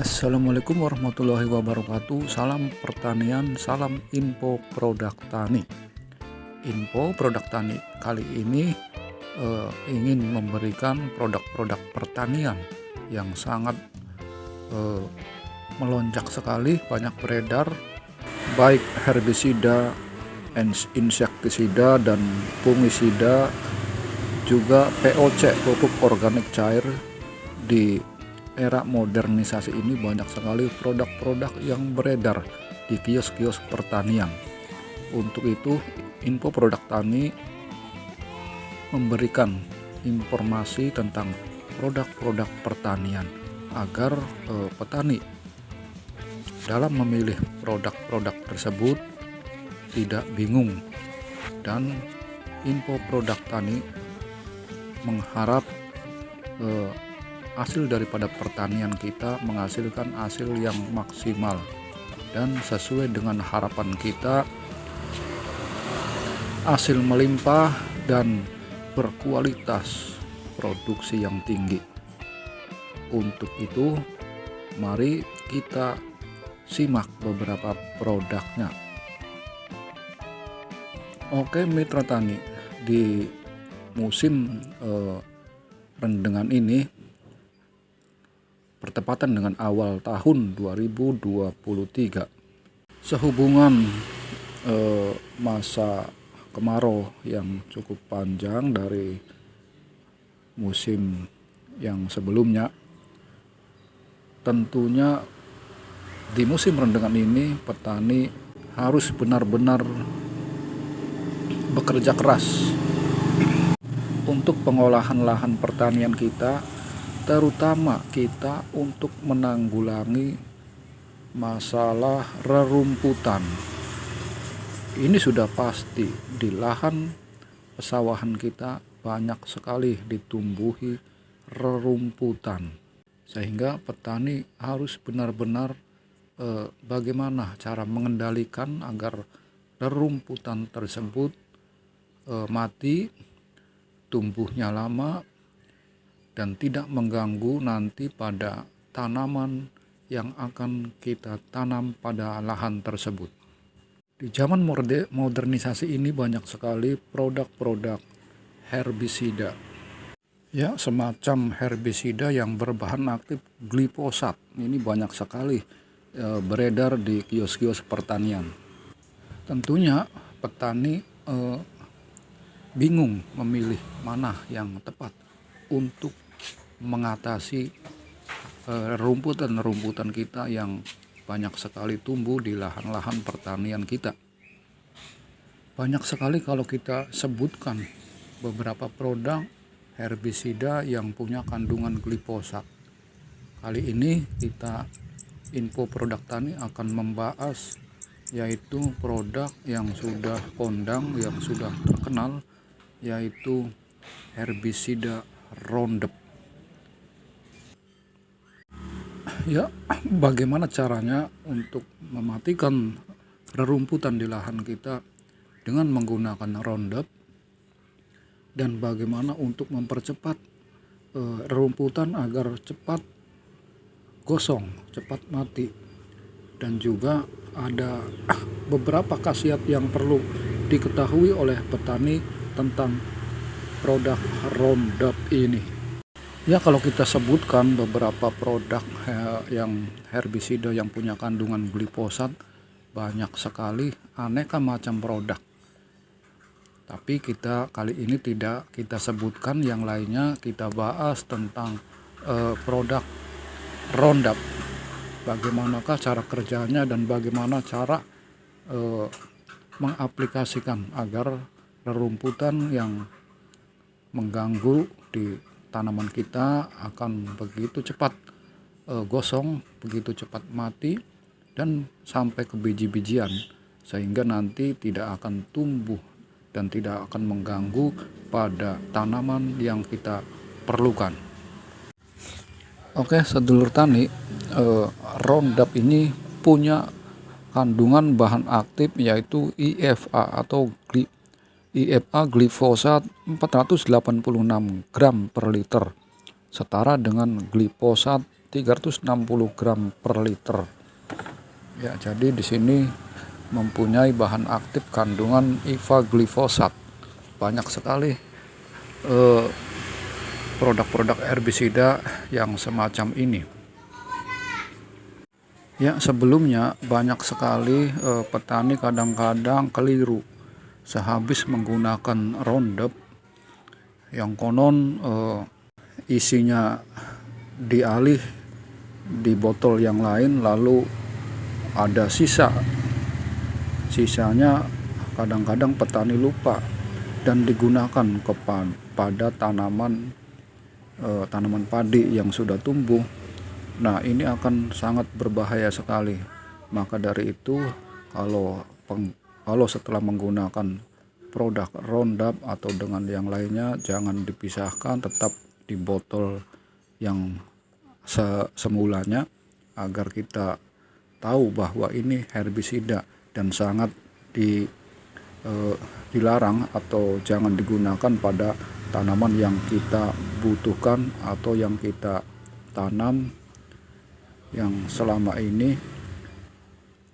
Assalamualaikum warahmatullahi wabarakatuh. Salam pertanian, salam info produk tani. Info produk tani kali ini ingin memberikan produk-produk pertanian yang sangat melonjak sekali, banyak beredar, baik herbisida, insektisida dan fungisida, juga POC, pupuk organik cair. Di era modernisasi ini banyak sekali produk-produk yang beredar di kios-kios pertanian. Untuk itu, info produk tani memberikan informasi tentang produk-produk pertanian agar petani dalam memilih produk-produk tersebut tidak bingung. Dan info produk tani mengharap hasil daripada pertanian kita menghasilkan hasil yang maksimal dan sesuai dengan harapan kita, hasil melimpah dan berkualitas, produksi yang tinggi. Untuk itu, mari kita simak beberapa produknya. Oke mitra tani, di musim rendengan ini bertepatan dengan awal tahun 2023, sehubungan masa kemarau yang cukup panjang dari musim yang sebelumnya. Tentunya di musim rendengan ini petani harus benar-benar bekerja keras untuk pengolahan lahan pertanian kita, terutama kita untuk menanggulangi masalah rerumputan. Ini sudah pasti di lahan pesawahan kita banyak sekali ditumbuhi rerumputan, sehingga petani harus benar-benar bagaimana cara mengendalikan agar rerumputan tersebut mati, tumbuhnya lama, dan tidak mengganggu nanti pada tanaman yang akan kita tanam pada lahan tersebut. Di zaman modernisasi ini banyak sekali produk-produk herbisida, ya, semacam herbisida yang berbahan aktif glifosat. Ini banyak sekali beredar di kios-kios pertanian. Tentunya petani bingung memilih mana yang tepat untuk mengatasi rumputan-rumputan kita yang banyak sekali tumbuh di lahan-lahan pertanian kita. Banyak sekali kalau kita sebutkan beberapa produk herbisida yang punya kandungan glifosat. Kali ini kita info produk tani akan membahas yaitu produk yang sudah kondang, yang sudah terkenal, yaitu herbisida Roundup. Ya, bagaimana caranya untuk mematikan rerumputan di lahan kita dengan menggunakan Roundup, dan bagaimana untuk mempercepat rerumputan agar cepat gosong, cepat mati. Dan juga ada beberapa khasiat yang perlu diketahui oleh petani tentang produk Roundup ini. Ya, kalau kita sebutkan beberapa produk yang herbisida yang punya kandungan glifosat, banyak sekali, aneka macam produk. Tapi kita kali ini tidak kita sebutkan yang lainnya, kita bahas tentang produk Roundup. Bagaimanakah cara kerjanya dan bagaimana cara mengaplikasikan agar rerumputan yang mengganggu di tanaman kita akan begitu cepat gosong, begitu cepat mati, dan sampai ke biji-bijian, sehingga nanti tidak akan tumbuh dan tidak akan mengganggu pada tanaman yang kita perlukan. Oke sedulur tani, Roundup ini punya kandungan bahan aktif yaitu IFA atau IFA glifosat 486 gram per liter, setara dengan glifosat 360 gram per liter. Ya, jadi di sini mempunyai bahan aktif kandungan ivaglifosat. Banyak sekali produk-produk herbisida yang semacam ini. Ya, sebelumnya banyak sekali petani kadang-kadang keliru sehabis menggunakan Roundup yang konon isinya dialih di botol yang lain, lalu ada sisanya kadang-kadang petani lupa dan digunakan kepada tanaman padi yang sudah tumbuh. Nah, ini akan sangat berbahaya sekali. Maka dari itu, kalau setelah menggunakan produk Roundup atau dengan yang lainnya, jangan dipisahkan, tetap di botol yang semulanya, agar kita tahu bahwa ini herbisida dan sangat dilarang atau jangan digunakan pada tanaman yang kita butuhkan atau yang kita tanam, yang selama ini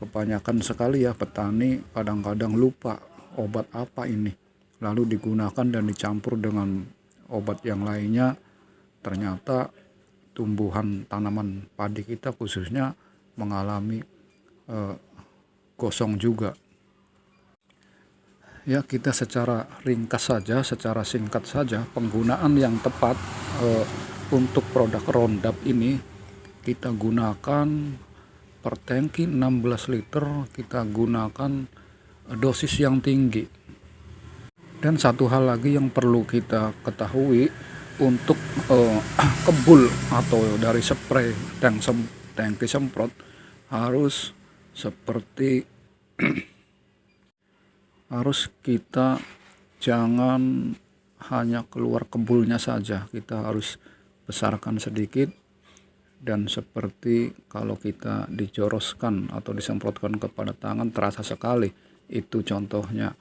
kebanyakan sekali ya petani kadang-kadang lupa obat apa ini, lalu digunakan dan dicampur dengan obat yang lainnya. Ternyata tumbuhan tanaman padi kita khususnya mengalami gosong juga. Ya, kita secara ringkas saja, secara singkat saja, penggunaan yang tepat untuk produk Roundup ini, kita gunakan per tangki 16 liter, kita gunakan dosis yang tinggi. Dan satu hal lagi yang perlu kita ketahui, untuk kebul atau dari spray tangki semprot harus seperti harus kita jangan hanya keluar kebulnya saja, kita harus besarkan sedikit, dan seperti kalau kita dijoroskan atau disemprotkan kepada tangan terasa sekali, itu contohnya.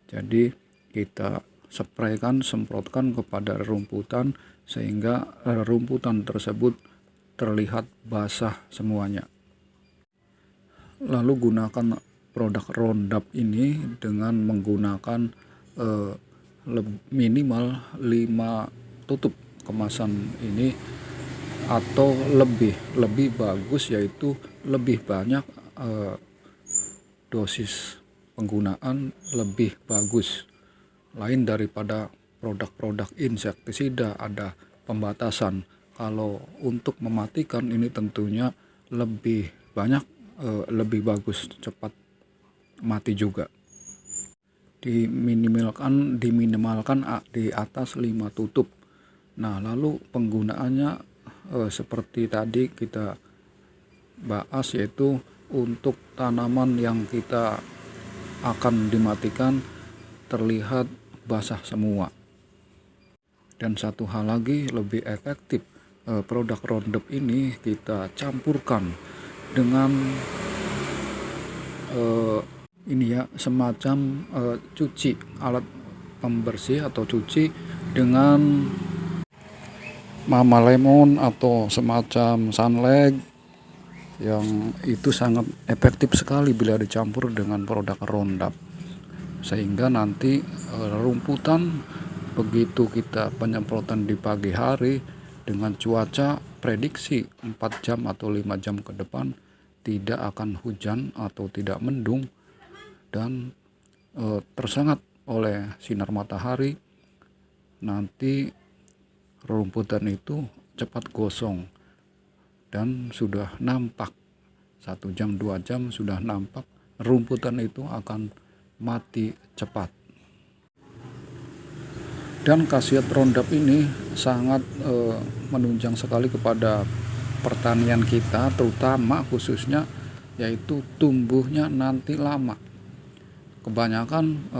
Jadi kita semprotkan kepada rumputan sehingga rumputan tersebut terlihat basah semuanya. Lalu gunakan produk Roundup ini dengan menggunakan minimal 5 tutup kemasan ini, atau lebih bagus yaitu lebih banyak dosis penggunaan, lebih bagus. Lain daripada produk-produk insektisida, ada pembatasan. Kalau untuk mematikan ini tentunya lebih banyak, lebih bagus, cepat mati juga. Diminimalkan di atas 5 tutup. Nah, lalu penggunaannya seperti tadi kita bahas, yaitu untuk tanaman yang kita akan dimatikan terlihat basah semua. Dan satu hal lagi, lebih efektif produk Roundup ini kita campurkan dengan semacam cuci, alat pembersih atau cuci dengan Mama Lemon atau semacam Sunlight, yang itu sangat efektif sekali bila dicampur dengan produk Roundup, sehingga nanti rumputan begitu kita penyemprotan di pagi hari dengan cuaca prediksi 4 jam atau 5 jam ke depan tidak akan hujan atau tidak mendung dan tersengat oleh sinar matahari, nanti rumputan itu cepat gosong dan sudah nampak 1 jam 2 jam sudah nampak rumputan itu akan mati cepat. Dan khasiat Roundup ini sangat menunjang sekali kepada pertanian kita, terutama khususnya yaitu tumbuhnya nanti lama. Kebanyakan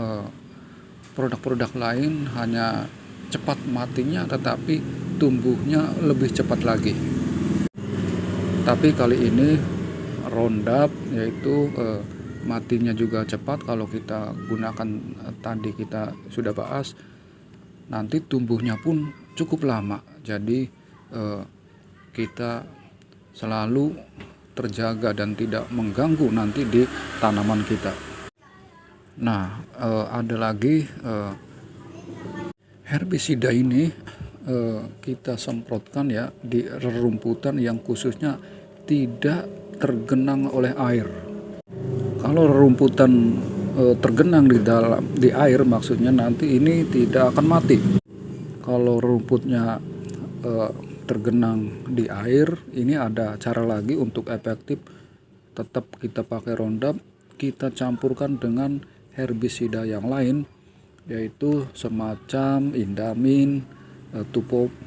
produk-produk lain hanya cepat matinya, tetapi tumbuhnya lebih cepat lagi. Tapi kali ini Roundup yaitu matinya juga cepat. Kalau kita gunakan tadi kita sudah bahas, nanti tumbuhnya pun cukup lama. Jadi kita selalu terjaga dan tidak mengganggu nanti di tanaman kita. Nah, ada lagi herbisida ini kita semprotkan ya di rerumputan yang khususnya tidak tergenang oleh air. Kalau rerumputan tergenang di air, maksudnya nanti ini tidak akan mati. Kalau rumputnya tergenang di air, ini ada cara lagi untuk efektif. Tetap kita pakai Roundup, kita campurkan dengan herbisida yang lain, yaitu semacam Indamin,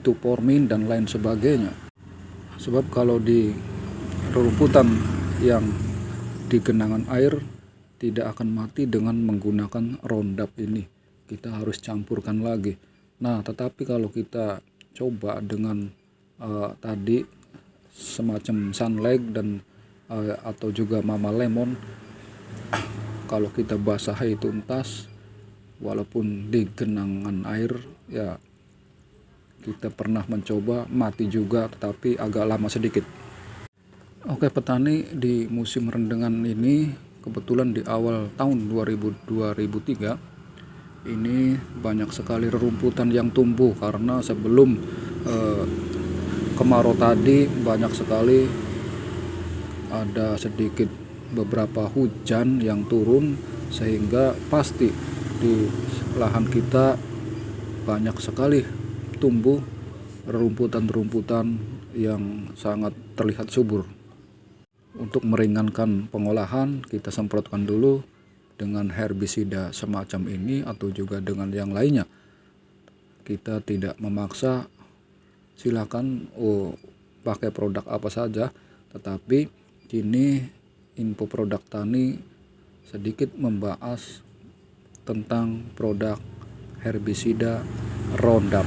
Tupormin dan lain sebagainya. Sebab kalau di rerumputan yang di genangan air tidak akan mati dengan menggunakan Roundup ini. Kita harus campurkan lagi. Nah, tetapi kalau kita coba dengan tadi semacam Sunlight dan atau juga Mama Lemon, kalau kita basahi tuntas walaupun di genangan air, ya kita pernah mencoba, mati juga, tetapi agak lama sedikit. Oke petani, di musim rendengan ini kebetulan di awal tahun 2003 ini banyak sekali rerumputan yang tumbuh, karena sebelum kemarau tadi banyak sekali ada sedikit beberapa hujan yang turun, sehingga pasti di lahan kita banyak sekali tumbuh rerumputan-rerumputan yang sangat terlihat subur. Untuk meringankan pengolahan, kita semprotkan dulu dengan herbisida semacam ini atau juga dengan yang lainnya. Kita tidak memaksa, silakan pakai produk apa saja, tetapi kini Info Produk Tani sedikit membahas tentang produk herbisida Roundup.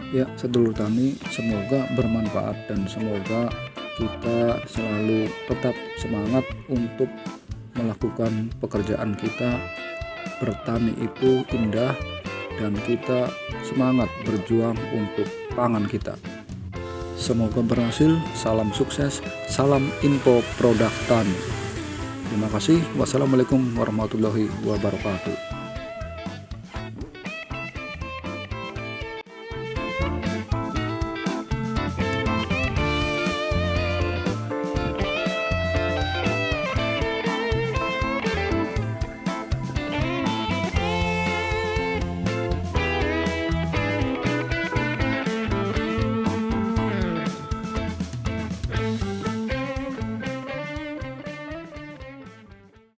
Ya, sedulur tani, semoga bermanfaat dan semoga kita selalu tetap semangat untuk melakukan pekerjaan kita. Bertani itu indah dan kita semangat berjuang untuk pangan kita. Semoga berhasil. Salam sukses, salam Info Produk Tani. Terima kasih. Wassalamualaikum warahmatullahi wabarakatuh.